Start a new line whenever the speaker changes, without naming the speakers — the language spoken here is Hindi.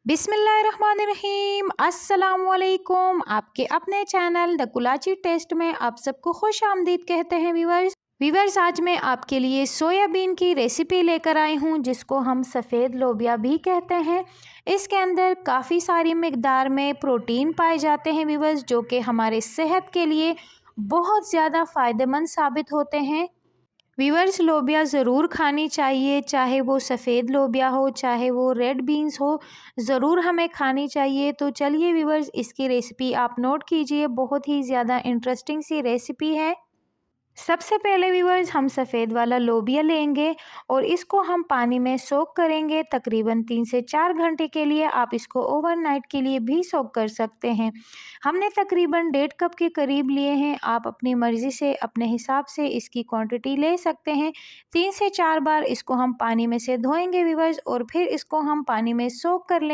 बिस्मिल्लाहिर्रहमानिर्रहीम, अस्सलामुअलैकुम। आपके अपने चैनल द कुलाची टेस्ट में आप सबको खुश आमदीद कहते हैं वीवर्स, आज मैं आपके लिए सोयाबीन की रेसिपी लेकर आई हूँ, जिसको हम सफ़ेद लोबिया भी कहते हैं। इसके अंदर काफ़ी सारी मिकदार में प्रोटीन पाए जाते हैं वीवर्स, जो कि हमारे सेहत के लिए बहुत ज़्यादा फ़ायदेमंद साबित होते हैं। वीवर्स, लोबिया ज़रूर खानी चाहिए, चाहे वो सफ़ेद लोबिया हो, चाहे वो रेड बीन्स हो, ज़रूर हमें खानी चाहिए। तो चलिए वीवर्स, इसकी रेसिपी आप नोट कीजिए, बहुत ही ज़्यादा इंटरेस्टिंग सी रेसिपी है। सबसे पहले वीवर्स, हम सफ़ेद वाला लोबिया लेंगे और इसको हम पानी में सोक करेंगे तकरीबन 3 से 4 घंटे के लिए। आप इसको ओवरनाइट के लिए भी सोक कर सकते हैं। हमने तकरीबन 1.5 कप के करीब लिए हैं। आप अपनी मर्ज़ी से अपने हिसाब से इसकी क्वांटिटी ले सकते हैं। 3 से 4 बार इसको हम पानी में से धोएंगे वीवर्स, और फिर इसको हम पानी में सोक कर लेंगे।